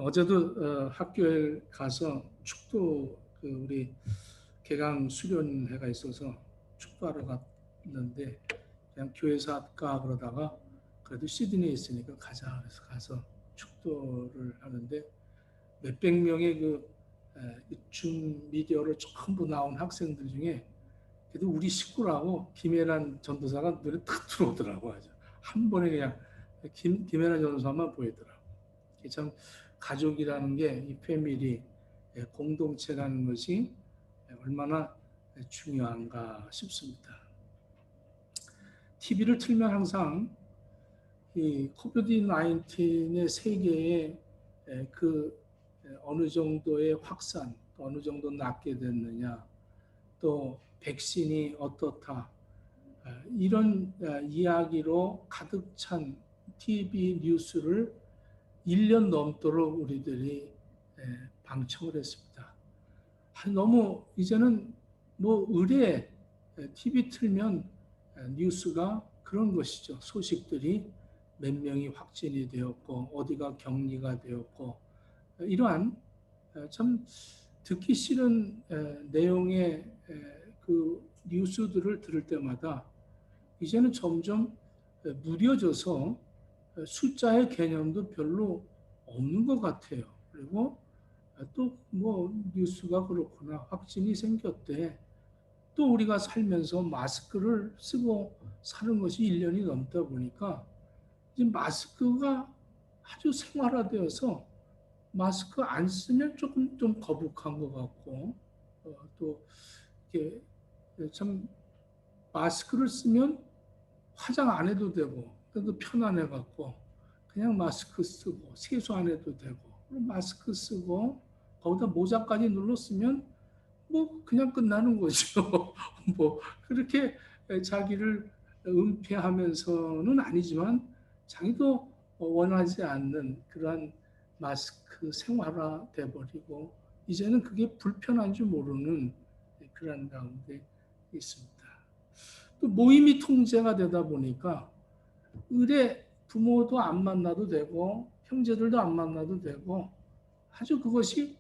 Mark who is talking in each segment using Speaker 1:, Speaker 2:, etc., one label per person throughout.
Speaker 1: 어제도 학교에 가서 축도 우리 개강 수련회가 있어서 축도하러 갔는데 그냥 교회에서 할까 그러다가 그래도 시드니에 있으니까 가자 그래서 가서 축도를 하는데 몇백 명의 줌 미디어로 전부 나온 학생들 중에 그래도 우리 식구라고 김혜란 전도사가 눈에 탁 들어오더라고. 아주 한 번에 그냥 김혜란 전도사만 보이더라고. 참 가족이라는 게 이 패밀리 공동체라는 것이 얼마나 중요한가 싶습니다. TV를 틀면 항상 이 코비드 19의 세계에 그 어느 정도의 확산, 어느 정도 낫게 됐느냐, 또 백신이 어떻다, 이런 이야기로 가득 찬 TV 뉴스를 1년 넘도록 우리들이 방청을 했습니다. 너무 이제는 뭐 의뢰 TV 틀면 뉴스가 그런 것이죠. 소식들이 몇 명이 확진이 되었고 어디가 격리가 되었고 이러한 참 듣기 싫은 내용의 그 뉴스들을 들을 때마다 이제는 점점 무뎌져서 숫자의 개념도 별로 없는 것 같아요. 그리고 또 뭐 뉴스가 그렇구나 확진이 생겼대. 또 우리가 살면서 마스크를 쓰고 사는 것이 1년이 넘다 보니까 이제 마스크가 아주 생활화되어서 마스크 안 쓰면 조금 좀 거북한 것 같고 또 이게 참 마스크를 쓰면 화장 안 해도 되고 그래도 편안해 갖고 그냥 마스크 쓰고 세수 안 해도 되고 마스크 쓰고 거기다 모자까지 눌러 쓰면 뭐 그냥 끝나는 거죠. 뭐 그렇게 자기를 은폐하면서는 아니지만 자기도 원하지 않는 그러한 마스크 생활화 돼버리고 이제는 그게 불편한 줄 모르는 그런 가운데 있습니다. 또 모임이 통제가 되다 보니까 의뢰 부모도 안 만나도 되고 형제들도 안 만나도 되고 아주 그것이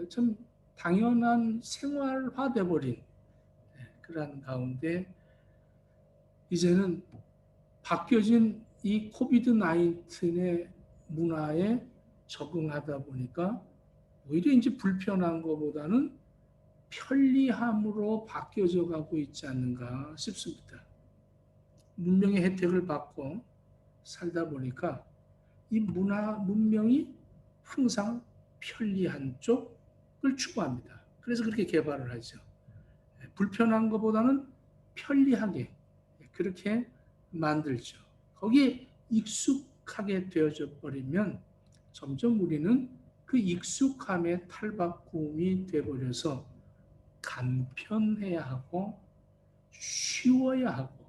Speaker 1: 참 당연한 생활화돼 버린 그런 가운데 이제는 바뀌어진 이 코비드 19의 문화에 적응하다 보니까 오히려 이제 불편한 것보다는 편리함으로 바뀌어져 가고 있지 않는가 싶습니다. 문명의 혜택을 받고 살다 보니까 이 문명이 항상 편리한 쪽을 추구합니다. 그래서 그렇게 개발을 하죠. 불편한 것보다는 편리하게 그렇게 만들죠. 거기에 익숙하게 되어져 버리면 점점 우리는 그 익숙함의 탈바꿈이 되어버려서 간편해야 하고 쉬워야 하고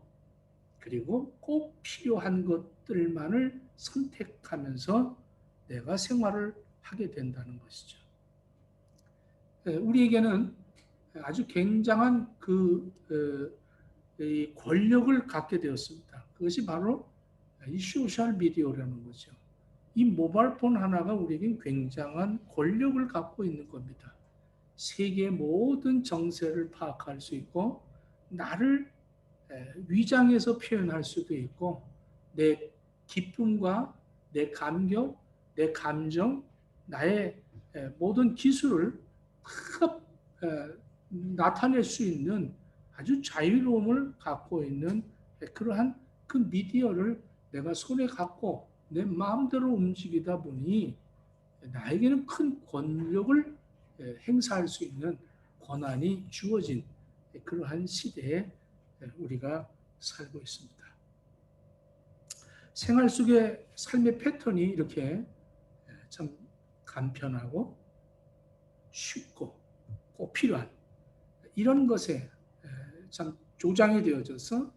Speaker 1: 그리고 꼭 필요한 것들만을 선택하면서 내가 생활을 하게 된다는 것이죠. 우리에게는 아주 굉장한 이 권력을 갖게 되었습니다. 그것이 바로 이 소셜 미디어라는 거죠. 이 모바일 폰 하나가 우리에게 굉장한 권력을 갖고 있는 겁니다. 세계의 모든 정세를 파악할 수 있고 나를 위장해서 표현할 수도 있고 내 기쁨과 내 감격, 내 감정, 나의 모든 기술을 나타낼 수 있는 아주 자유로움을 갖고 있는 그러한 그 미디어를 내가 손에 갖고 내 마음대로 움직이다 보니 나에게는 큰 권력을 행사할 수 있는 권한이 주어진 그러한 시대에 우리가 살고 있습니다. 생활 속의 삶의 패턴이 이렇게 참 간편하고 쉽고 꼭 필요한 이런 것에 참 조장이 되어져서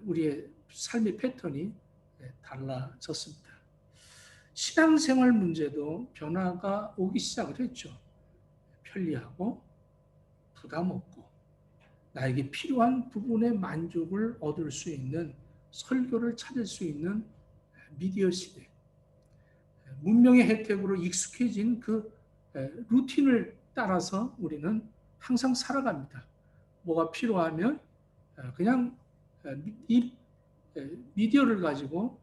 Speaker 1: 우리의 삶의 패턴이 달라졌습니다. 신앙생활 문제도 변화가 오기 시작을 했죠. 편리하고 부담 없고 나에게 필요한 부분의 만족을 얻을 수 있는 설교를 찾을 수 있는 미디어 시대. 문명의 혜택으로 익숙해진 그 루틴을 따라서 우리는 항상 살아갑니다. 뭐가 필요하면 그냥 이 미디어를 가지고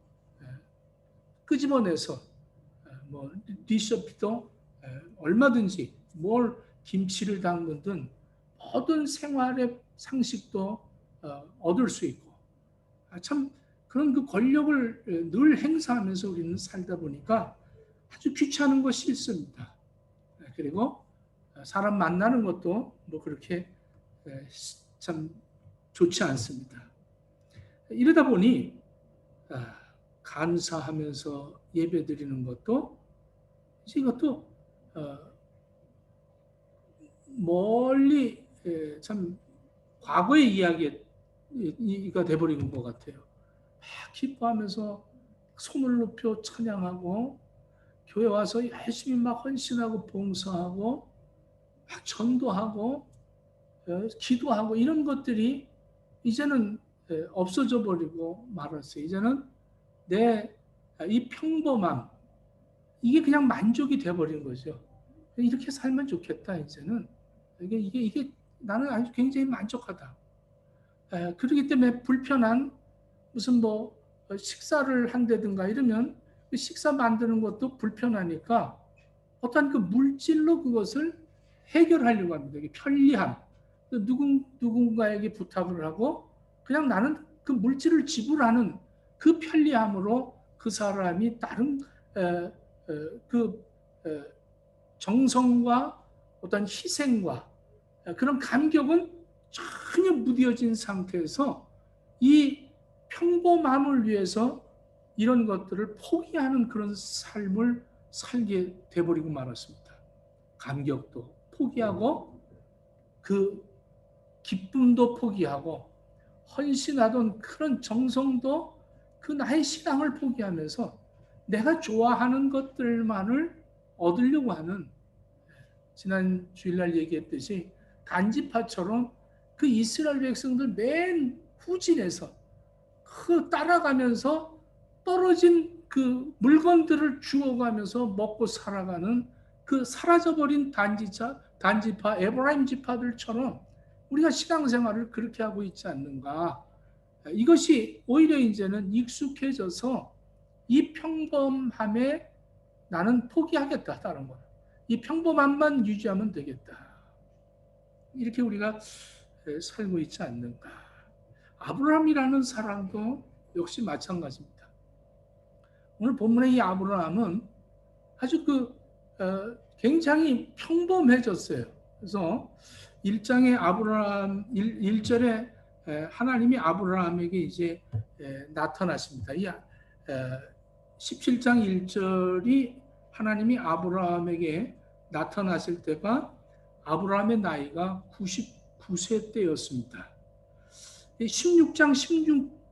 Speaker 1: 끄집어내서 뭐 디셔피도 얼마든지 뭘 김치를 담그든 모든 생활의 상식도 얻을 수 있고 참 그런 그 권력을 늘 행사하면서 우리는 살다 보니까 아주 귀찮은 거 싫습니다. 그리고 사람 만나는 것도 뭐 그렇게 참 좋지 않습니다. 이러다 보니 감사하면서 예배드리는 것도 이것도 멀리 참 과거의 이야기가 돼버린 것 같아요. 막 기뻐하면서 손을 높여 찬양하고 교회 와서 열심히 막 헌신하고 봉사하고 막 전도하고 기도하고 이런 것들이 이제는 없어져 버리고 말았어요. 이제는 내 이 평범함 이게 그냥 만족이 돼버린 거죠. 이렇게 살면 좋겠다. 이제는 이게 나는 아주 굉장히 만족하다. 그렇기 때문에 불편한 무슨 뭐 식사를 한다든가 이러면 그 식사 만드는 것도 불편하니까 어떤 그 물질로 그것을 해결하려고 합니다. 이게 편리함. 누군가에게 부탁을 하고 그냥 나는 그 물질을 지불하는 그 편리함으로 그 사람이 다른 그 정성과 어떤 희생과 그런 감격은 전혀 무뎌진 상태에서 이 평범함을 위해서 이런 것들을 포기하는 그런 삶을 살게 돼버리고 말았습니다. 감격도 포기하고 그 기쁨도 포기하고 헌신하던 그런 정성도 그 나의 신앙을 포기하면서 내가 좋아하는 것들만을 얻으려고 하는 지난 주일날 얘기했듯이 단지파처럼 그 이스라엘 백성들 맨 후진에서 그 따라가면서 떨어진 그 물건들을 주워가면서 먹고 살아가는 그 사라져버린 단지파 에브라임 지파들처럼 우리가 신앙생활을 그렇게 하고 있지 않는가. 이것이 오히려 이제는 익숙해져서 이 평범함에 나는 포기하겠다. 다른 거. 이 평범함만 유지하면 되겠다. 이렇게 우리가 살고 있지 않는가. 아브라함이라는 사람도 역시 마찬가지입니다. 오늘 본문의 이 아브라함은 아주 굉장히 평범해졌어요. 그래서 1장의 아브라함 1절에 하나님이 아브라함에게 이제 나타나십니다. 17장 1절이 하나님이 아브라함에게 나타나실 때가 아브라함의 나이가 99세 때였습니다. 16장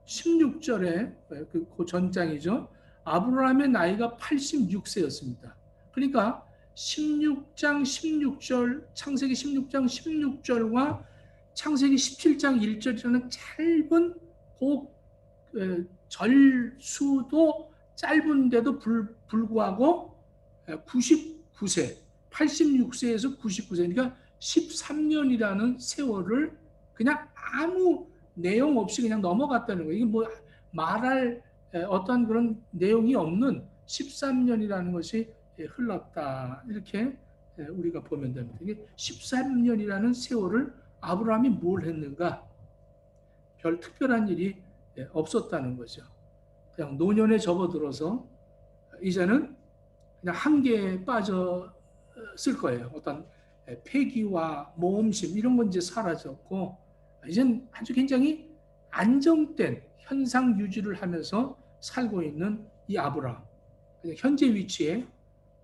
Speaker 1: 16절에 그 전장이죠. 아브라함의 나이가 86세였습니다. 그러니까 16장 16절, 창세기 16장 16절과 창세기 17장 1절이라는 짧은 절수도 짧은데도 불구하고 99세, 86세에서 99세, 그러니까 13년이라는 세월을 그냥 아무 내용 없이 그냥 넘어갔다는 거예요. 이게 뭐 말할 어떤 그런 내용이 없는 13년이라는 것이 흘렀다. 이렇게 우리가 보면 됩니다. 이게 13년이라는 세월을 아브라함이 뭘 했는가? 별 특별한 일이 없었다는 거죠. 그냥 노년에 접어들어서 이제는 그냥 한계에 빠졌을 거예요. 어떤 패기와 모험심 이런 건 이제 사라졌고 이젠 아주 굉장히 안정된 현상 유지를 하면서 살고 있는 이 아브라함. 현재 위치에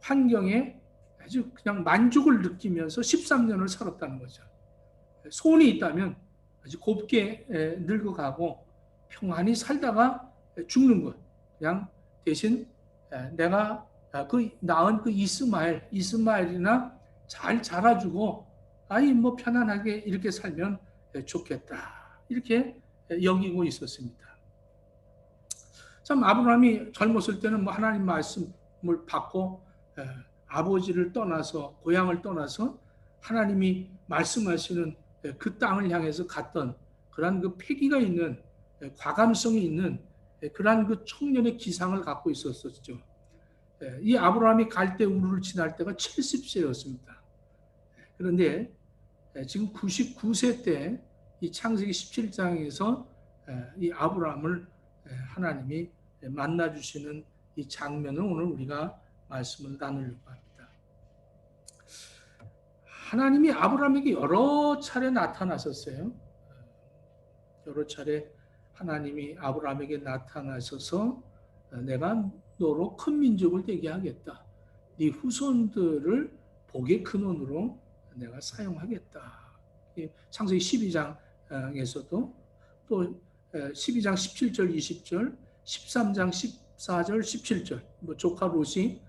Speaker 1: 환경에 아주 그냥 만족을 느끼면서 13년을 살았다는 거죠. 소원이 있다면 아주 곱게 늙어가고 평안히 살다가 죽는 것. 그냥 대신 내가 그 낳은 그 이스마엘이나 잘 자라주고 아이 뭐 편안하게 이렇게 살면 좋겠다. 이렇게 여기고 있었습니다. 참 아브라함이 젊었을 때는 뭐 하나님 말씀 받고 아버지를 떠나서 고향을 떠나서 하나님이 말씀하시는 그 땅을 향해서 갔던 그러한 그 패기가 있는 과감성이 있는 그러한 그 청년의 기상을 갖고 있었었죠. 이 아브라함이 갈대 우르를 지날 때가 70세였습니다. 그런데 지금 99세 때 이 창세기 17장에서 이 아브라함을 하나님이 만나 주시는 이 장면을 오늘 우리가 말씀을 나누려고 합니다. 하나님이 아브라함에게 여러 차례 나타나셨어요. 여러 차례 하나님이 아브라함에게 나타나셔서 내가 너로 큰 민족을 되게 하겠다. 네 후손들을 복의 근원으로 내가 사용하겠다. 창세기 12장에서도 또 12장 17절 20절 13장 14절 17절 조카 롯이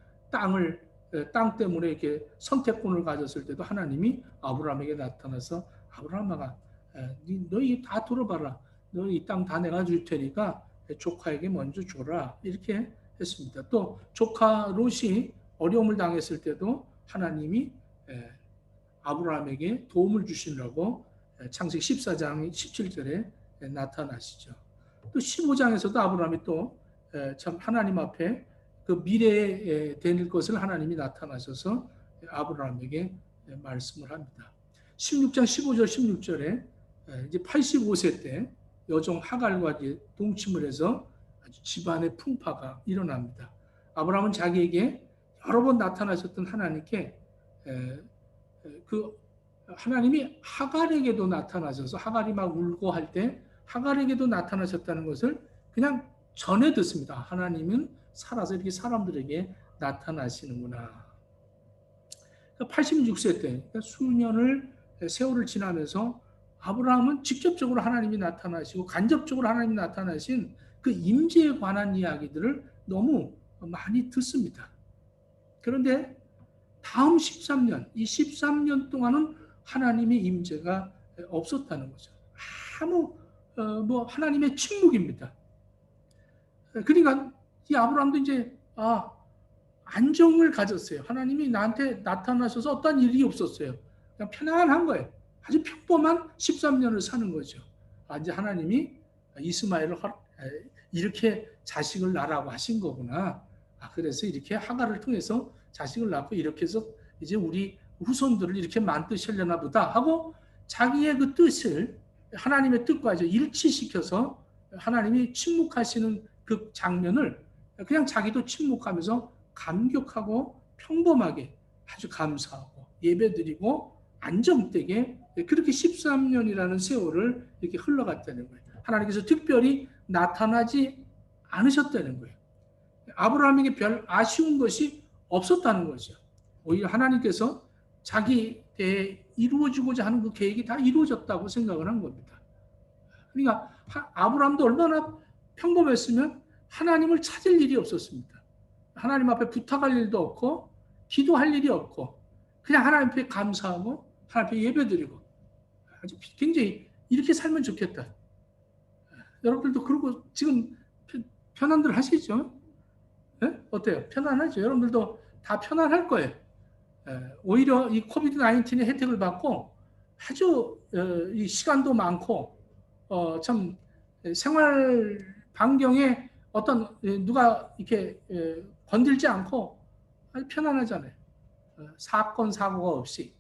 Speaker 1: 땅 때문에 이렇게 선택권을 가졌을 때도 하나님이 아브라함에게 나타나서 아브라함아 너희 다 들어봐라. 너 이 땅 다 내가 줄 테니까 조카에게 먼저 줘라. 이렇게 했습니다. 또 조카 롯이 어려움을 당했을 때도 하나님이 아브라함에게 도움을 주시려고 창세기 14장 17절에 나타나시죠. 또 15장에서도 아브라함이 또 참 하나님 앞에 그 미래에 될 것을 하나님이 나타나셔서 아브라함에게 말씀을 합니다. 16장 15절 16절에 이제 85세 때 여종 하갈과 동침을 해서 아주 집안의 풍파가 일어납니다. 아브라함은 자기에게 여러 번 나타나셨던 하나님께 그 하나님이 하갈에게도 나타나셔서 하갈이 막 울고 할 때 하갈에게도 나타나셨다는 것을 그냥 전해 듣습니다. 하나님은 살아서 이렇게 사람들에게 나타나시는구나. 86세 때 수년을 세월을 지나면서 아브라함은 직접적으로 하나님이 나타나시고 간접적으로 하나님이 나타나신 그 임재에 관한 이야기들을 너무 많이 듣습니다. 그런데 다음 13년, 이 13년 동안은 하나님의 임재가 없었다는 거죠. 아무 하나님의 침묵입니다. 그러니까 이 아브라함도 이제 안정을 가졌어요. 하나님이 나한테 나타나셔서 어떤 일이 없었어요. 그냥 편안한 거예요. 아주 평범한 13년을 사는 거죠. 이제 하나님이 이스마엘을 이렇게 자식을 낳으라고 하신 거구나. 그래서 이렇게 하갈을 통해서 자식을 낳고 이렇게 해서 이제 우리 후손들을 이렇게 만드시려나 보다 하고 자기의 그 뜻을 하나님의 뜻과 일치시켜서 하나님이 침묵하시는 그 장면을 그냥 자기도 침묵하면서 감격하고 평범하게 아주 감사하고 예배드리고 안정되게 그렇게 13년이라는 세월을 이렇게 흘러갔다는 거예요. 하나님께서 특별히 나타나지 않으셨다는 거예요. 아브라함에게 별 아쉬운 것이 없었다는 거죠. 오히려 하나님께서 자기 때에 이루어지고자 하는 그 계획이 다 이루어졌다고 생각을 한 겁니다. 그러니까 아브라함도 얼마나 평범했으면 하나님을 찾을 일이 없었습니다. 하나님 앞에 부탁할 일도 없고 기도할 일이 없고 그냥 하나님 앞에 감사하고 하나님 앞에 예배드리고 아주 굉장히 이렇게 살면 좋겠다. 여러분들도 그러고 지금 편안들 하시죠? 네? 어때요? 편안하죠? 여러분들도 다 편안할 거예요. 오히려 이 코비드 19의 혜택을 받고 아주 이 시간도 많고 참 생활 반경에 어떤 누가 이렇게 건들지 않고 아주 편안하잖아요. 사건 사고가 없이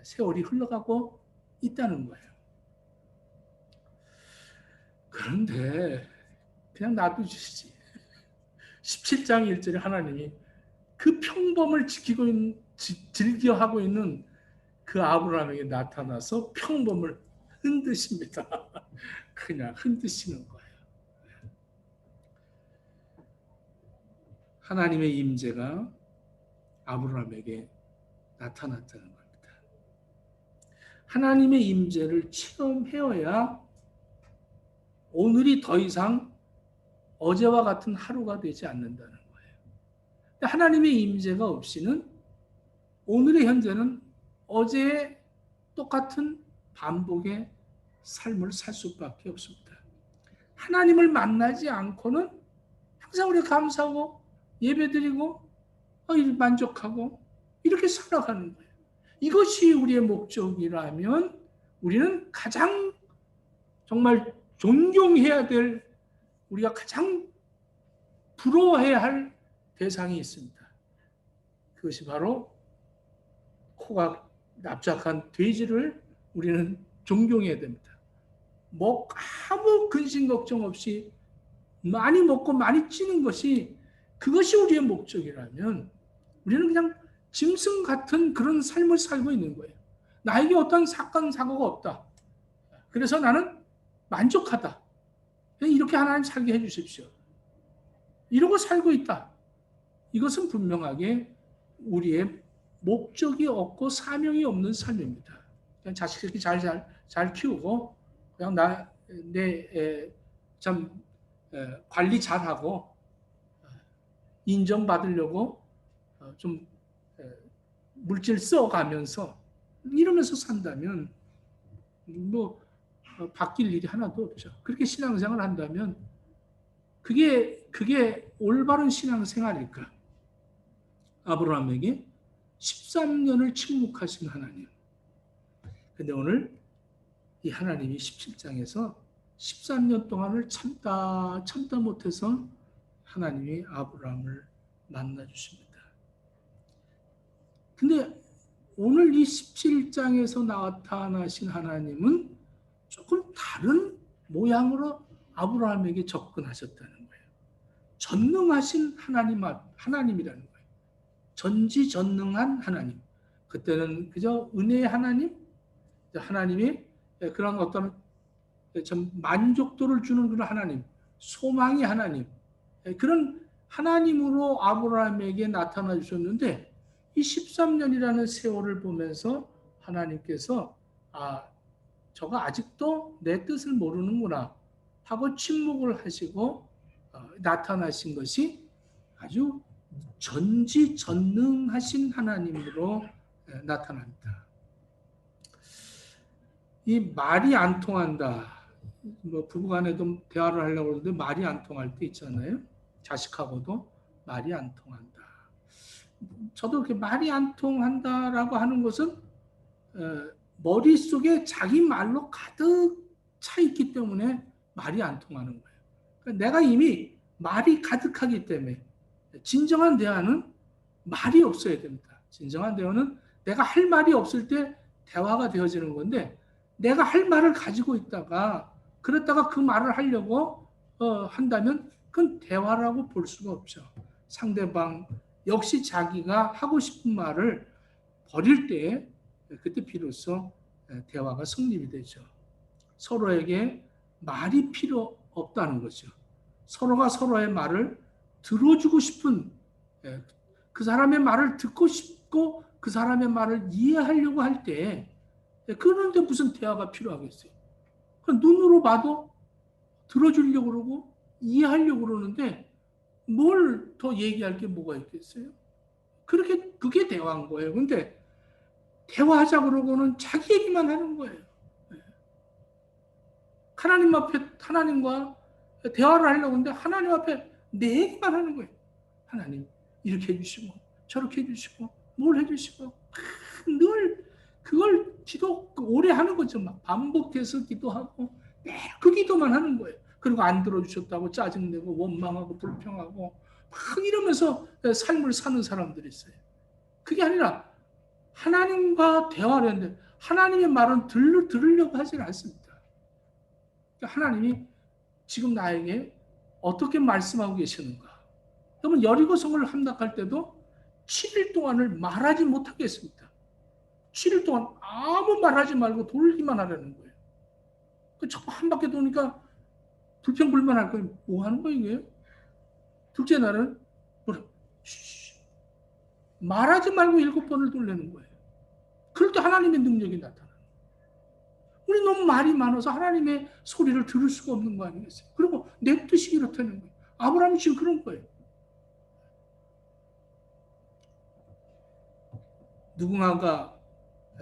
Speaker 1: 세월이 흘러가고 있다는 거예요. 그런데 그냥 놔두시지. 17장 1절에 하나님이 그 평범을 지키고 즐겨하고 있는 그 아브라함에게 나타나서 평범을 흔드십니다. 그냥 흔드시는 거예요. 하나님의 임재가 아브라함에게 나타났다는 겁니다. 하나님의 임재를 체험해야 오늘이 더 이상 어제와 같은 하루가 되지 않는다는 거예요. 하나님의 임재가 없이는 오늘의 현재는 어제의 똑같은 반복의 삶을 살 수밖에 없습니다. 하나님을 만나지 않고는 항상 우리가 감사하고 예배드리고 만족하고 이렇게 살아가는 거예요. 이것이 우리의 목적이라면 우리는 가장 정말 존경해야 될, 우리가 가장 부러워해야 할 대상이 있습니다. 그것이 바로 코가 납작한 돼지를 우리는 존경해야 됩니다. 아무 근심 걱정 없이 많이 먹고 많이 찌는 것이, 그것이 우리의 목적이라면 우리는 그냥 짐승 같은 그런 삶을 살고 있는 거예요. 나에게 어떤 사건 사고가 없다, 그래서 나는 만족하다, 이렇게 하나님 살게 해주십시오, 이러고 살고 있다. 이것은 분명하게 우리의 목적이 없고 사명이 없는 삶입니다. 그냥 자식들이 잘 키우고 그냥 참 관리 잘하고 인정받으려고 좀 물질 써가면서 이러면서 산다면 바뀔 일이 하나도 없죠. 그렇게 신앙생활을 한다면 그게 올바른 신앙생활일까? 아브라함에게 13년을 침묵하신 하나님. 근데 오늘 이 하나님이 17장에서 13년 동안을 참다 못해서 하나님이 아브라함을 만나 주십니다. 근데 오늘 이 17장에서 나타나신 하나님은 조금 다른 모양으로 아브라함에게 접근하셨다는 거예요. 전능하신 하나님이라는 거예요. 전지전능한 하나님. 그때는 그저 은혜의 하나님, 하나님이 그런 어떤 좀 만족도를 주는 그런 하나님, 소망의 하나님, 그런 하나님으로 아브라함에게 나타나 주셨는데, 이 13년이라는 세월을 보면서 하나님께서 저가 아직도 내 뜻을 모르는구나 하고 침묵을 하시고 나타나신 것이 아주 전지전능하신 하나님으로 나타납니다. 이 말이 안 통한다. 부부간에도 대화를 하려고 하는데 말이 안 통할 때 있잖아요. 자식하고도 말이 안 통한다. 저도 이렇게 말이 안 통한다라고 하는 것은 머릿속에 자기 말로 가득 차 있기 때문에 말이 안 통하는 거예요. 그러니까 내가 이미 말이 가득하기 때문에 진정한 대화는 말이 없어야 됩니다. 진정한 대화는 내가 할 말이 없을 때 대화가 되어지는 건데, 내가 할 말을 가지고 있다가 그랬다가 그 말을 하려고 한다면 그건 대화라고 볼 수가 없죠. 상대방 역시 자기가 하고 싶은 말을 버릴 때 그때 비로소 대화가 성립이 되죠. 서로에게 말이 필요 없다는 거죠. 서로가 서로의 말을 들어주고 싶은, 그 사람의 말을 듣고 싶고 그 사람의 말을 이해하려고 할 때, 그런데 무슨 대화가 필요하겠어요? 눈으로 봐도 들어주려고 그러고 이해하려고 그러는데 뭘 더 얘기할 게 뭐가 있겠어요? 그게 대화인 거예요. 근데 대화하자 그러고는 자기 얘기만 하는 거예요. 하나님 앞에 하나님과 대화를 하려고 하는데 하나님 앞에 내 얘기만 하는 거예요. 하나님 이렇게 해주시고 저렇게 해주시고 뭘 해주시고, 늘 그걸 기도 오래 하는 거죠. 막 반복해서 기도하고 그 기도만 하는 거예요. 그리고 안 들어주셨다고 짜증내고 원망하고 불평하고 막 이러면서 삶을 사는 사람들이 있어요. 그게 아니라 하나님과 대화를 했는데 하나님의 말은 들으려고 하지는 않습니다. 하나님이 지금 나에게 어떻게 말씀하고 계시는가. 여러분, 여리고성을 함락할 때도 7일 동안을 말하지 못하게 했습니다. 7일 동안 아무 말하지 말고 돌기만 하라는 거예요. 한 바퀴 도니까 불평불만할 거예요. 뭐 하는 거예요 이게? 둘째 날은 말하지 말고 7번을 돌리는 거예요. 그럴 때 하나님의 능력이 나타나요. 우리 너무 말이 많아서 하나님의 소리를 들을 수가 없는 거 아니겠어요? 그리고 내 뜻이 이렇다는 거예요. 아브라함이 지금 그런 거예요. 누군가가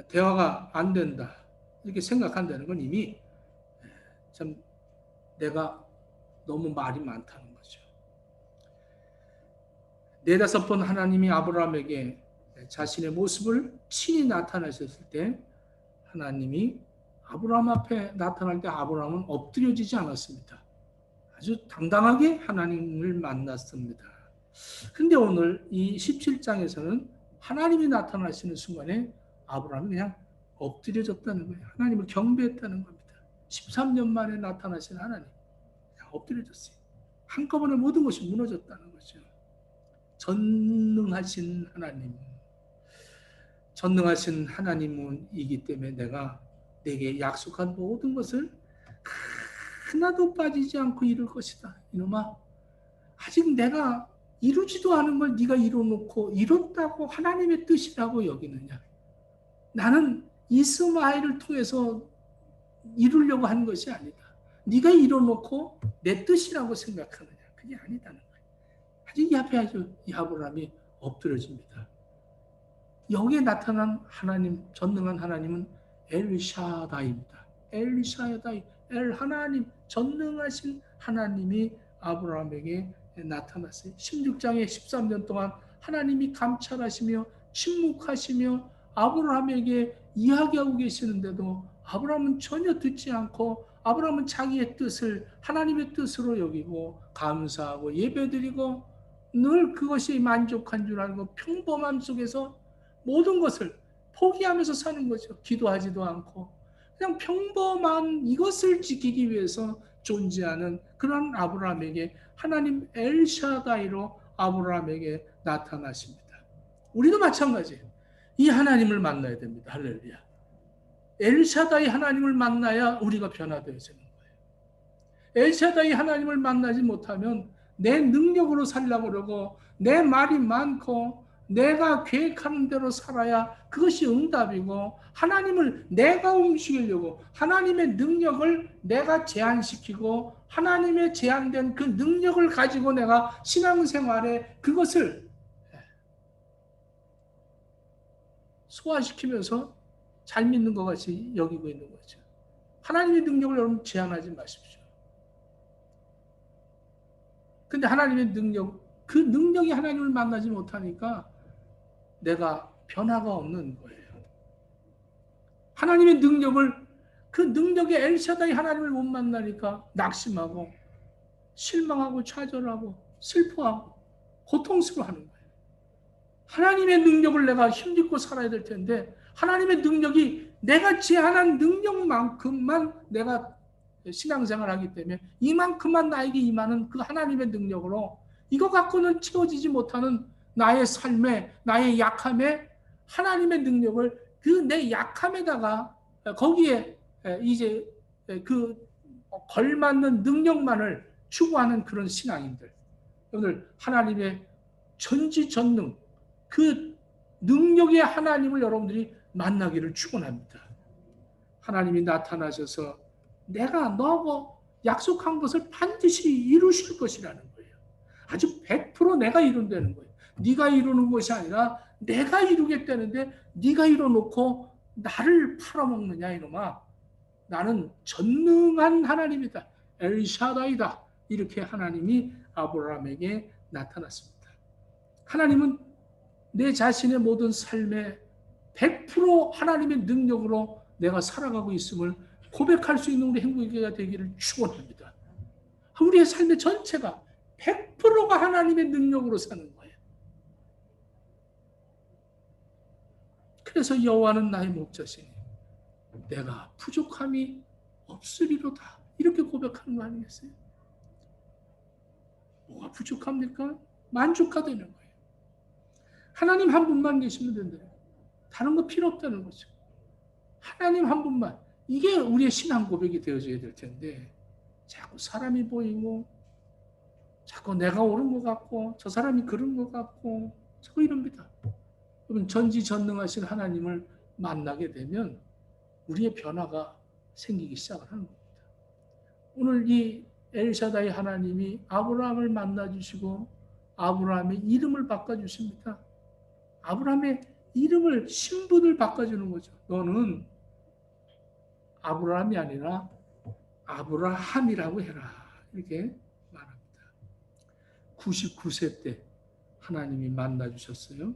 Speaker 1: 대화가 안 된다 이렇게 생각한다는 건 이미 참 내가 너무 말이 많다는 거죠. 네다섯 번 하나님이 아브라함에게 자신의 모습을 친히 나타나셨을 때 하나님이 아브라함 앞에 나타날 때 아브라함은 엎드려지지 않았습니다. 아주 당당하게 하나님을 만났습니다. 근데 오늘 이 17장에서는 하나님이 나타나시는 순간에 아브라함이 그냥 엎드려졌다는 거예요. 하나님을 경배했다는 겁니다. 13년 만에 나타나신 하나님. 그냥 엎드려졌어요. 한꺼번에 모든 것이 무너졌다는 거죠. 전능하신 하나님. 전능하신 하나님이기 때문에 내게 약속한 모든 것을 하나도 빠지지 않고 이룰 것이다. 이놈아, 아직 내가 이루지도 않은 걸 네가 이뤄놓고 이뤘다고 하나님의 뜻이라고 여기느냐. 나는 이스마엘을 통해서 이루려고 하는 것이 아니다. 네가 이뤄놓고 내 뜻이라고 생각하느냐. 그게 아니다는 거예요. 아직 이 앞에 이 아브라함이 엎드려집니다. 여기에 나타난 하나님, 전능한 하나님은 엘샤다이입니다. 엘샤다이, 하나님, 전능하신 하나님이 아브라함에게 나타났어요. 16장에 13년 동안 하나님이 감찰하시며 침묵하시며 아브라함에게 이야기하고 계시는데도 아브라함은 전혀 듣지 않고 아브라함은 자기의 뜻을 하나님의 뜻으로 여기고 감사하고 예배드리고 늘 그것이 만족한 줄 알고 평범함 속에서 모든 것을 포기하면서 사는 거죠. 기도하지도 않고 그냥 평범한 이것을 지키기 위해서 존재하는 그런 아브라함에게 하나님 엘샤다이로 아브라함에게 나타나십니다. 우리도 마찬가지예요. 이 하나님을 만나야 됩니다. 할렐루야. 엘샤다이 하나님을 만나야 우리가 변화되어지는 거예요. 엘샤다이 하나님을 만나지 못하면 내 능력으로 살려고 그러고 내 말이 많고 내가 계획하는 대로 살아야 그것이 응답이고 하나님을 내가 움직이려고 하나님의 능력을 내가 제한시키고 하나님의 제한된 그 능력을 가지고 내가 신앙생활에 그것을 소화시키면서 잘 믿는 것 같이 여기고 있는 거죠. 하나님의 능력을 여러분 제한하지 마십시오. 근데 하나님의 능력, 그 능력이 하나님을 만나지 못하니까 내가 변화가 없는 거예요. 하나님의 능력을, 그 능력의 엘샤다이 하나님을 못 만나니까 낙심하고 실망하고 좌절하고 슬퍼하고 고통스러워하는 거예요. 하나님의 능력을 내가 힘입고 살아야 될 텐데 하나님의 능력이 내가 제한한 능력만큼만 내가 신앙생활을 하기 때문에 이만큼만 나에게 임하는 그 하나님의 능력으로 이거 갖고는 채워지지 못하는 나의 삶에, 나의 약함에 하나님의 능력을 그 내 약함에다가 거기에 이제 그 걸맞는 능력만을 추구하는 그런 신앙인들. 여러분들 하나님의 전지전능 그 능력의 하나님을 여러분들이 만나기를 축원합니다. 하나님이 나타나셔서 내가 너하고 약속한 것을 반드시 이루실 것이라는 거예요. 아주 100% 내가 이룬다는 거예요. 네가 이루는 것이 아니라 내가 이루겠다는데 네가 이뤄놓고 나를 팔아먹느냐 이놈아. 나는 전능한 하나님이다. 엘샤다이다. 이렇게 하나님이 아브라함에게 나타났습니다. 하나님은 내 자신의 모든 삶에 100% 하나님의 능력으로 내가 살아가고 있음을 고백할 수 있는 우리 행복이가 되기를 축원합니다. 우리의 삶의 전체가 100%가 하나님의 능력으로 사는 거예요. 그래서 여호와는 나의 목자시니 내가 부족함이 없으리로다. 이렇게 고백하는 거 아니겠어요? 뭐가 부족합니까? 만족하다는 거예요. 하나님 한 분만 계시면 된다는 거예요. 다른 거 필요 없다는 거죠. 하나님 한 분만. 이게 우리의 신앙 고백이 되어져야 될 텐데 자꾸 사람이 보이고 자꾸 내가 옳은 것 같고 저 사람이 그런 것 같고 자꾸 이럽니다. 여러분 전지전능하신 하나님을 만나게 되면 우리의 변화가 생기기 시작을 하는 겁니다. 오늘 이 엘샤다이 하나님이 아브라함을 만나주시고 아브라함의 이름을 바꿔주십니다. 아브라함의 이름을 신분을 바꿔주는 거죠. 너는 아브라함이 아니라 아브라함이라고 해라. 이렇게 말합니다. 99세 때 하나님이 만나 주셨어요.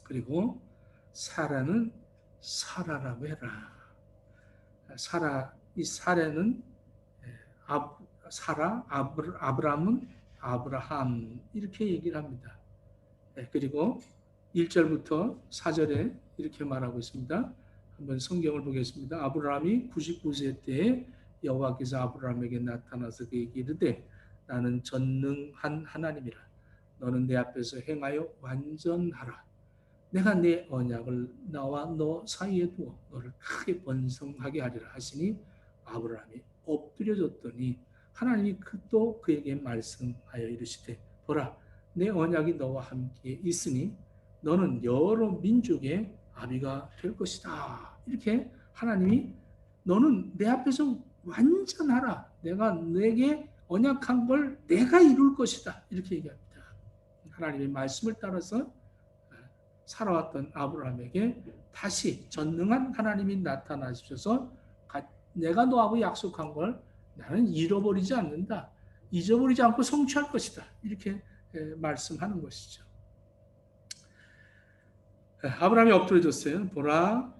Speaker 1: 그리고 사라는 사라라고 해라. 이 사라는 사라, 아브람은 아브라함 이렇게 얘기를 합니다. 그리고 1절부터 4절에 이렇게 말하고 있습니다. 한번 성경을 보겠습니다. 아브라함이 99세 때에 여호와께서 아브라함에게 나타나서 그에게 이르되 나는 전능한 하나님이라. 너는 내 앞에서 행하여 완전하라. 내가 내 언약을 나와 너 사이에 두어 너를 크게 번성하게 하리라 하시니 아브라함이 엎드려졌더니 하나님이 또 그에게 말씀하여 이르시되 보라 내 언약이 너와 함께 있으니 너는 여러 민족의 아비가 될 것이다. 이렇게 하나님이 너는 내 앞에서 완전하라. 내가 내게 언약한 걸 내가 이룰 것이다. 이렇게 얘기합니다. 하나님의 말씀을 따라서 살아왔던 아브라함에게 다시 전능한 하나님이 나타나셔서 내가 너하고 약속한 걸 나는 잃어버리지 않는다. 잊어버리지 않고 성취할 것이다. 이렇게 말씀하는 것이죠. 아브라함이 엎드려졌어요. 보라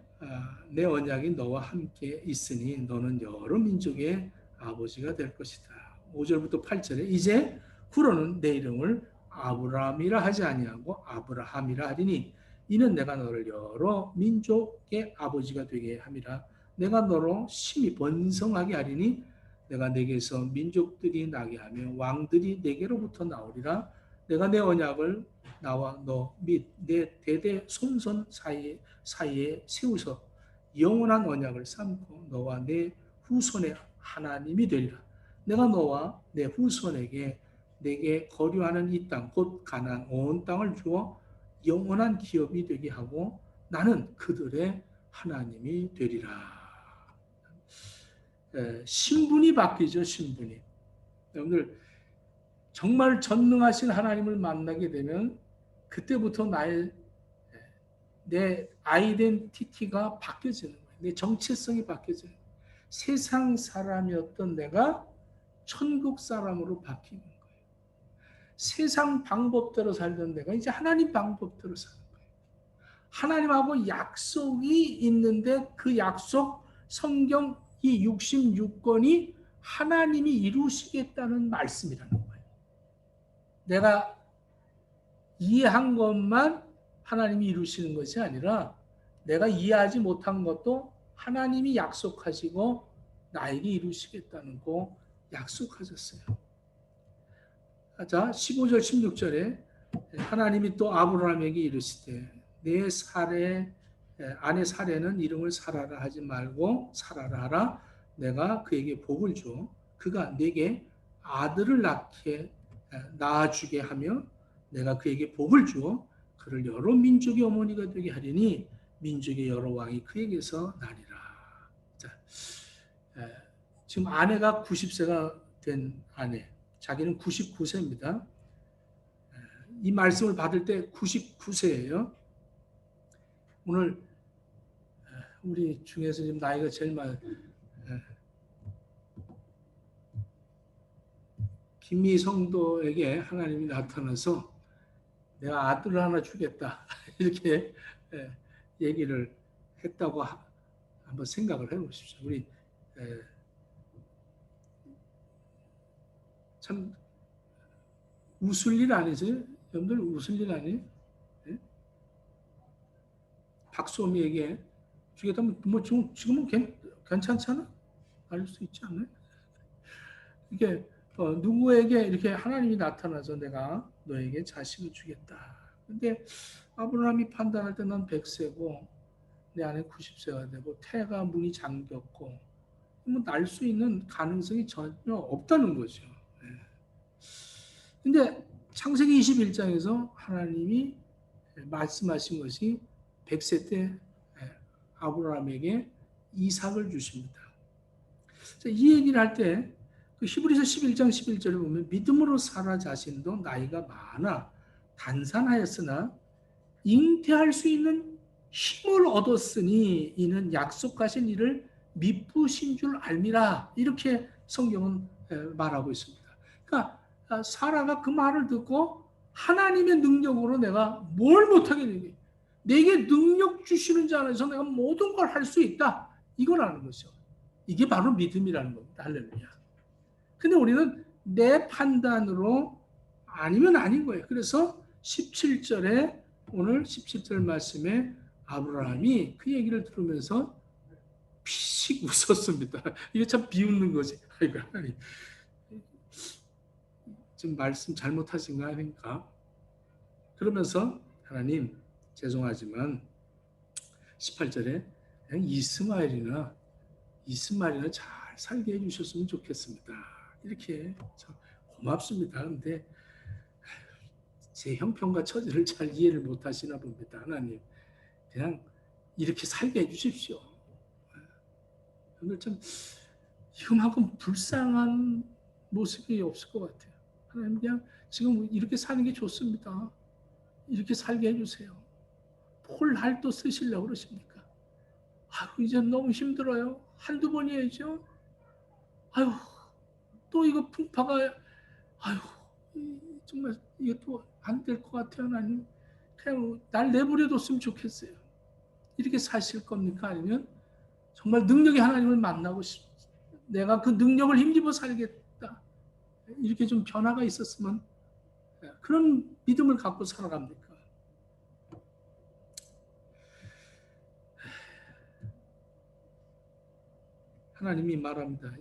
Speaker 1: 내 언약이 너와 함께 있으니 너는 여러 민족의 아버지가 될 것이다. 5절부터 8절에 이제 후로는 내 이름을 아브라함이라 하지 아니하고 아브라함이라 하리니 이는 내가 너를 여러 민족의 아버지가 되게 함이라. 내가 너로 심히 번성하게 하리니 내가 내게서 민족들이 나게 하며 왕들이 내게로부터 나오리라. 내가 내 언약을 나와 너 및 내 대대 손손 사이에 세우서 영원한 언약을 삼고 너와 내 후손의 하나님이 되리라. 내가 너와 내 후손에게 내게 거류하는 이 땅 곧 가나안 온 땅을 주어 영원한 기업이 되게 하고 나는 그들의 하나님이 되리라. 신분이 바뀌죠. 신분이. 여러분들 정말 전능하신 하나님을 만나게 되면 그때부터 내 아이덴티티가 바뀌어지는 거예요. 내 정체성이 바뀌어지는 거예요. 세상 사람이었던 내가 천국 사람으로 바뀌는 거예요. 세상 방법대로 살던 내가 이제 하나님 방법대로 사는 거예요. 하나님하고 약속이 있는데 그 약속 성경 이 66권이 하나님이 이루시겠다는 말씀이라는 거예요. 내가 이해한 것만 하나님이 이루시는 것이 아니라 내가 이해하지 못한 것도 하나님이 약속하시고 나에게 이루시겠다는 거 약속하셨어요. 자, 15절 16절에 하나님이 또 아브라함에게 이르시되 내 아내 사례는 이름을 사라라 하지 말고 사라라 하라. 내가 그에게 복을 줘 그가 내게 아들을 낳아주게 하며 내가 그에게 복을 주어 그를 여러 민족의 어머니가 되게 하리니 민족의 여러 왕이 그에게서 나리라. 자, 지금 아내가 90세가 된 아내, 자기는 99세입니다. 이 말씀을 받을 때 99세예요. 오늘 우리 중에서 지금 나이가 제일 많은 김미 성도에게 하나님이 나타나서 내가 아들을 하나 주겠다 이렇게 얘기를 했다고 한번 생각을 해보십시오. 우리 참 웃을 일 아니세요? 여러분들 웃을 일 아니에요? 네? 박소미에게 주겠다면 뭐 지금은 괜찮잖아? 알 수 있지 않나요? 이게 누구에게 이렇게 하나님이 나타나서 내가 너에게 자식을 주겠다. 근데 아브라함이 판단할 때 난 100세고 내 아내 90세가 되고 태가 문이 잠겼고 뭐 날 수 있는 가능성이 전혀 없다는 거죠. 근데 창세기 21장에서 하나님이 말씀하신 것이 100세 때 아브라함에게 이삭을 주십니다. 이 얘기를 할 때 히브리서 11장 11절에 보면 믿음으로 사라 자신도 나이가 많아 단산하였으나 잉태할 수 있는 힘을 얻었으니 이는 약속하신 일을 미쁘신 줄 알미라. 이렇게 성경은 말하고 있습니다. 그러니까 사라가 그 말을 듣고 하나님의 능력으로 내가 뭘 못하게 되니? 내게 능력 주시는 자 안에서 내가 모든 걸 할 수 있다. 이걸 아는 거죠. 이게 바로 믿음이라는 겁니다. 할렐루야. 근데 우리는 내 판단으로 아니면 아닌 거예요. 그래서 17절에 오늘 17절 말씀에 아브라함이 그 얘기를 들으면서 피식 웃었습니다. 이게 참 비웃는 거지. 아이고 하나님, 좀 말씀 잘못하신가 하니까. 그러면서 하나님 죄송하지만 18절에 이스마엘이나 잘 살게 해주셨으면 좋겠습니다. 이렇게 참 고맙습니다. 근데 제 형편과 처지를 잘 이해를 못하시나 봅니다. 하나님 그냥 이렇게 살게 해주십시오. 오늘 참 이만큼 불쌍한 모습이 없을 것 같아요. 하나님 그냥 지금 이렇게 사는 게 좋습니다. 이렇게 살게 해주세요. 뭘 할 또 쓰시려고 그러십니까? 아유 이제 너무 힘들어요. 한두 번이야죠. 아유 또 이거 풍파가 아유 정말 이게 또 안 될 것 같아요. 하나님 그냥 날 내버려뒀으면 좋겠어요. 이렇게 사실 겁니까? 아니면 정말 능력의 하나님을 만나고 내가 그 능력을 힘입어 살겠다. 이렇게 좀 변화가 있었으면 그런 믿음을 갖고 살아갑니까? 하나님이 말합니다.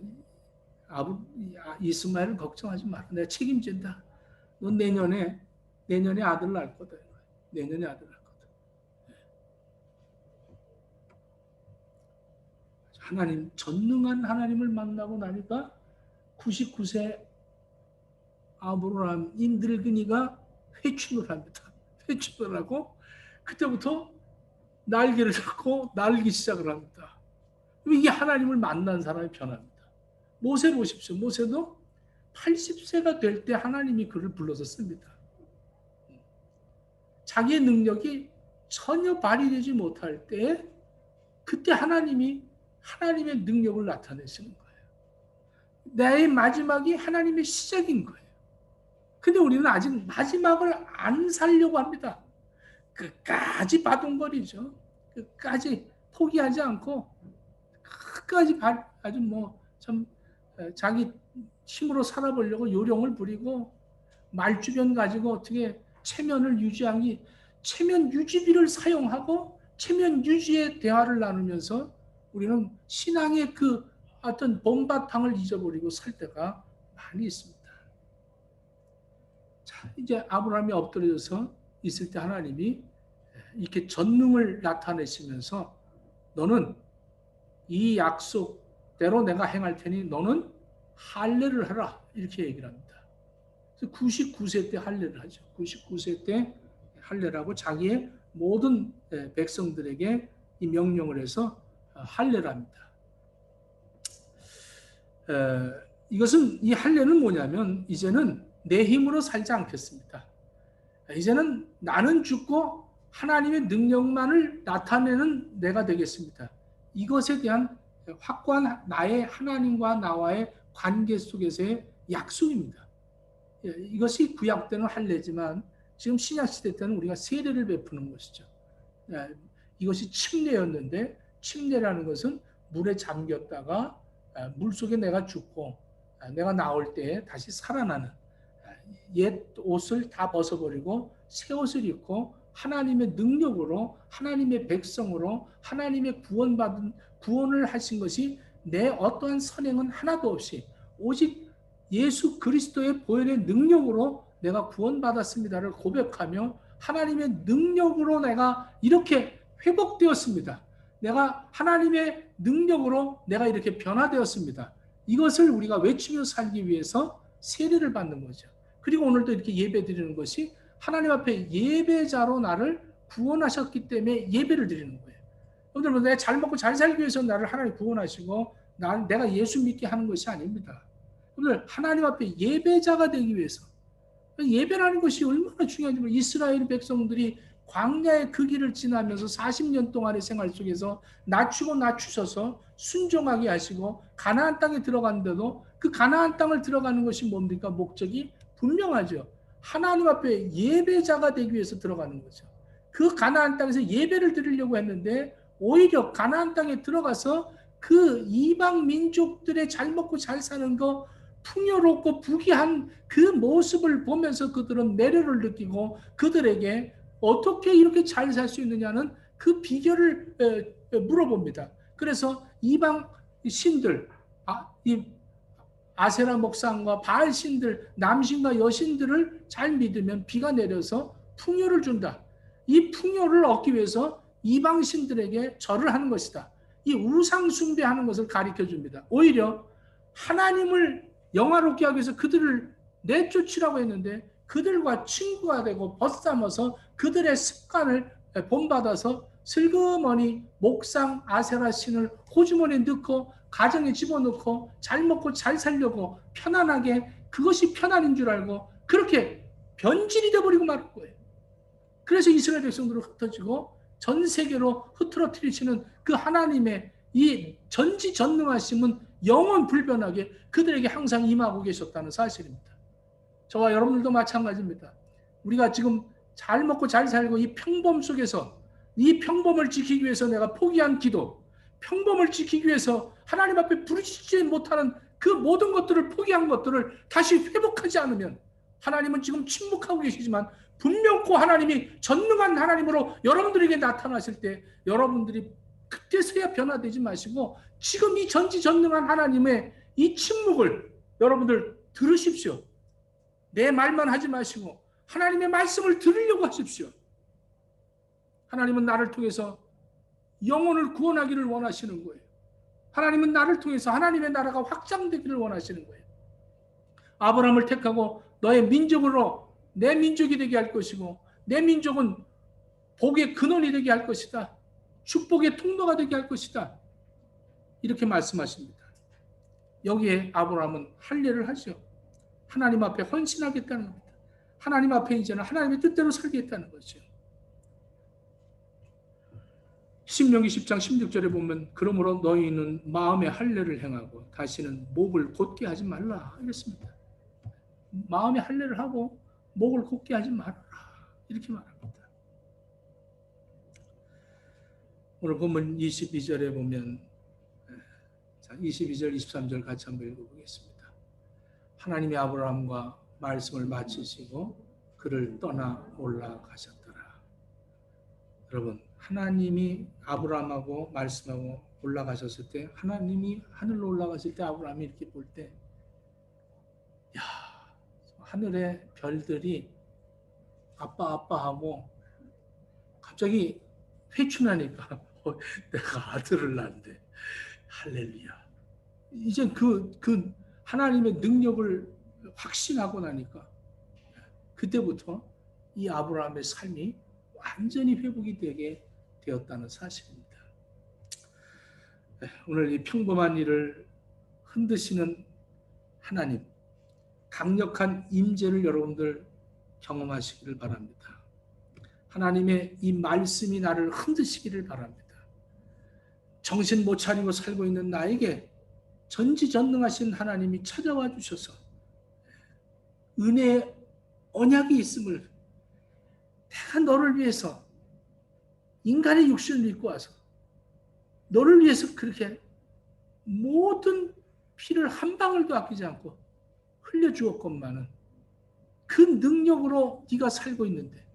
Speaker 1: 이스마엘을 걱정하지 마라. 내가 책임진다. 넌 내년에 아들 낳을 거다. 내년에 아들 낳을 거다. 하나님, 전능한 하나님을 만나고 나니까 99세 아브라함 인들그니가 회춘을 합니다. 회춘을 하고 그때부터 날개를 잡고 날기 시작을 합니다. 이게 하나님을 만난 사람이 변합니다. 모세 보십시오. 모세도 80세가 될 때 하나님이 그를 불러서 씁니다. 자기의 능력이 전혀 발휘되지 못할 때 그때 하나님이 하나님의 능력을 나타내시는 거예요. 나의 마지막이 하나님의 시작인 거예요. 근데 우리는 아직 마지막을 안 살려고 합니다. 끝까지 바둥거리죠. 끝까지 포기하지 않고 끝까지 아주 참 자기 힘으로 살아보려고 요령을 부리고 말주변 가지고 어떻게 체면을 유지하기 체면 유지비를 사용하고 체면 유지의 대화를 나누면서 우리는 신앙의 그 어떤 본바탕을 잊어버리고 살 때가 많이 있습니다. 자, 이제 아브라함이 엎드려져서 있을 때 하나님이 이렇게 전능을 나타내시면서 너는 이 약속대로 내가 행할 테니 너는 할례를 하라 이렇게 얘기를 합니다. 99세 때 할례를 하죠. 99세 때 할례라고 자기의 모든 백성들에게 이 명령을 해서 할례를 합니다. 이것은 이 할례는 뭐냐면 이제는 내 힘으로 살지 않겠습니다. 이제는 나는 죽고 하나님의 능력만을 나타내는 내가 되겠습니다. 이것에 대한 확고한 나의 하나님과 나와의 관계 속에서의 약속입니다. 이것이 구약 때는 할례지만 지금 신약 시대 때는 우리가 세례를 베푸는 것이죠. 이것이 침례였는데 침례라는 것은 물에 잠겼다가 물속에 내가 죽고 내가 나올 때 다시 살아나는 옛 옷을 다 벗어버리고 새 옷을 입고 하나님의 능력으로 하나님의 백성으로 하나님의 구원을 하신 것이 내 어떠한 선행은 하나도 없이 오직 예수 그리스도의 보혈의 능력으로 내가 구원받았습니다를 고백하며 하나님의 능력으로 내가 이렇게 회복되었습니다. 내가 하나님의 능력으로 내가 이렇게 변화되었습니다. 이것을 우리가 외치며 살기 위해서 세례를 받는 거죠. 그리고 오늘도 이렇게 예배 드리는 것이 하나님 앞에 예배자로 나를 구원하셨기 때문에 예배를 드리는 거예요. 여러분들 내가 잘 먹고 잘 살기 위해서 나를 하나님 구원하시고 내가 예수 믿게 하는 것이 아닙니다. 여러분들 하나님 앞에 예배자가 되기 위해서 예배라는 것이 얼마나 중요한지 이스라엘 백성들이 광야의 그 길을 지나면서 40년 동안의 생활 속에서 낮추고 낮추셔서 순종하게 하시고 가나안 땅에 들어갔는데도 그 가나안 땅을 들어가는 것이 뭡니까? 목적이 분명하죠. 하나님 앞에 예배자가 되기 위해서 들어가는 거죠. 그 가나안 땅에서 예배를 드리려고 했는데 오히려 가나안 땅에 들어가서 그 이방 민족들의 잘 먹고 잘 사는 거, 풍요롭고 부귀한 그 모습을 보면서 그들은 매료를 느끼고 그들에게 어떻게 이렇게 잘 살 수 있느냐는 그 비결을 물어봅니다. 그래서 이방 신들, 이 아세라 목상과 바알 신들, 남신과 여신들을 잘 믿으면 비가 내려서 풍요를 준다. 이 풍요를 얻기 위해서 이방 신들에게 절을 하는 것이다. 이 우상 숭배하는 것을 가르쳐 줍니다. 오히려 하나님을 영화롭게 하기 위해서 그들을 내쫓으라고 했는데 그들과 친구가 되고 벗삼아서 그들의 습관을 본받아서 슬그머니 목상 아세라 신을 호주머니에 넣고 가정에 집어넣고 잘 먹고 잘 살려고 편안하게, 그것이 편안인 줄 알고 그렇게 변질이 돼버리고 말은 거예요. 그래서 이스라엘 백성들은 흩어지고 전 세계로 흐트러뜨리시는 그 하나님의 이 전지전능하심은 영원 불변하게 그들에게 항상 임하고 계셨다는 사실입니다. 저와 여러분들도 마찬가지입니다. 우리가 지금 잘 먹고 잘 살고 이 평범 속에서 이 평범을 지키기 위해서 내가 포기한 기도, 평범을 지키기 위해서 하나님 앞에 부르짖지 못하는 그 모든 것들을 포기한 것들을 다시 회복하지 않으면 하나님은 지금 침묵하고 계시지만 분명코 하나님이 전능한 하나님으로 여러분들에게 나타나실 때 여러분들이 그때서야 변화되지 마시고 지금 이 전지전능한 하나님의 이 침묵을 여러분들 들으십시오. 내 말만 하지 마시고 하나님의 말씀을 들으려고 하십시오. 하나님은 나를 통해서 영혼을 구원하기를 원하시는 거예요. 하나님은 나를 통해서 하나님의 나라가 확장되기를 원하시는 거예요. 아브라함을 택하고 너의 민족으로 내 민족이 되게 할 것이고 내 민족은 복의 근원이 되게 할 것이다. 축복의 통로가 되게 할 것이다. 이렇게 말씀하십니다. 여기에 아브라함은 할례를 하죠. 하나님 앞에 헌신하겠다는 겁니다. 하나님 앞에 이제는 하나님의 뜻대로 살겠다는 거죠. 신명기 10장 16절에 보면 그러므로 너희는 마음의 할례를 행하고 다시는 목을 곧게 하지 말라 이랬습니다. 마음의 할례를 하고 목을 곧게 하지 말아라 이렇게 말합니다. 오늘 본문 22절에 보면 22절 23절 같이 한번 읽어보겠습니다. 하나님이 아브라함과 말씀을 마치시고 그를 떠나 올라가셨더라. 여러분, 하나님이 아브라함하고 말씀하고 올라가셨을 때, 하나님이 하늘로 올라가실 때 아브라함이 이렇게 볼 때, 야, 하늘의 별들이 아빠 하고 갑자기 회춘하니까 내가 아들을 낳는데 할렐루야. 이제 그 하나님의 능력을 확신하고 나니까 그때부터 이 아브라함의 삶이 완전히 회복이 되게 되었다는 사실입니다. 오늘 이 평범한 일을 흔드시는 하나님, 강력한 임재를 여러분들 경험하시기를 바랍니다. 하나님의 이 말씀이 나를 흔드시기를 바랍니다. 정신 못 차리고 살고 있는 나에게 전지전능하신 하나님이 찾아와 주셔서 은혜의 언약이 있음을, 내가 너를 위해서 인간의 육신을 입고 와서 너를 위해서 그렇게 모든 피를 한 방울도 아끼지 않고 흘려주었건만은 그 능력으로 네가 살고 있는데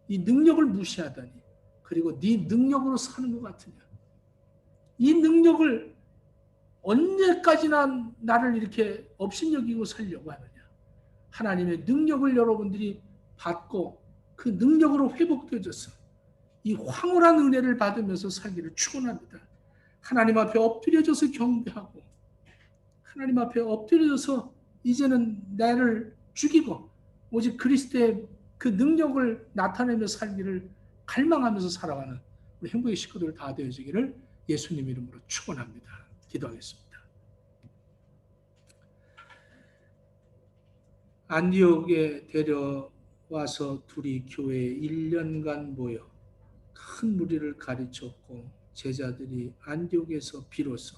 Speaker 1: 이 능력을 무시하다니, 그리고 네 능력으로 사는 것 같으냐, 이 능력을 언제까지나 나를 이렇게 업신여기고 살려고 하느냐. 하나님의 능력을 여러분들이 받고 그 능력으로 회복되어져서 이 황홀한 은혜를 받으면서 살기를 축원합니다. 하나님 앞에 엎드려져서 경배하고 하나님 앞에 엎드려져서 이제는 나를 죽이고 오직 그리스도의 그 능력을 나타내며 살기를 갈망하면서 살아가는 우리 행복의 식구들 다 되어지기를 예수님 이름으로 축원합니다. 기도하겠습니다. 안디옥에 데려와서 둘이 교회에 1년간 모여 큰 무리를 가르쳤고 제자들이 안디옥에서 비로소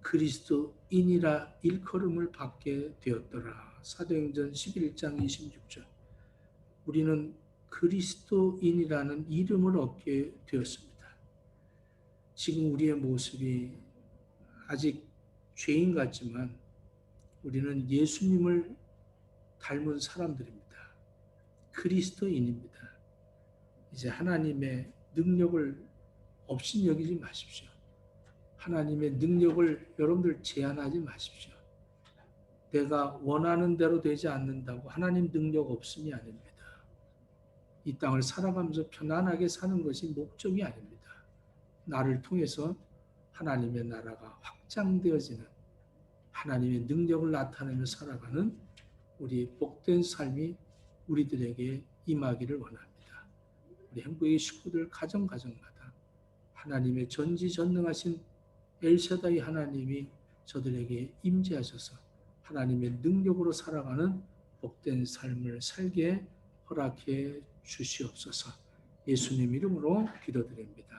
Speaker 1: 그리스도인이라 일컬음을 받게 되었더라. 사도행전 11장 26절. 우리는 그리스도인이라는 이름을 얻게 되었습니다. 지금 우리의 모습이 아직 죄인 같지만 우리는 예수님을 닮은 사람들입니다. 그리스도인입니다. 이제 하나님의 능력을 없인 여기지 마십시오. 하나님의 능력을 여러분들 제한하지 마십시오. 내가 원하는 대로 되지 않는다고 하나님 능력 없음이 아닙니다. 이 땅을 살아가면서 편안하게 사는 것이 목적이 아닙니다. 나를 통해서 하나님의 나라가 확장되어지는 하나님의 능력을 나타내며 살아가는 우리 복된 삶이 우리들에게 임하기를 원합니다. 우리 행복의 식구들 가정마다 하나님의 전지전능하신 엘샤다이 하나님이 저들에게 임재하셔서 하나님의 능력으로 살아가는 복된 삶을 살게 허락해 주시옵소서. 예수님 이름으로 기도드립니다.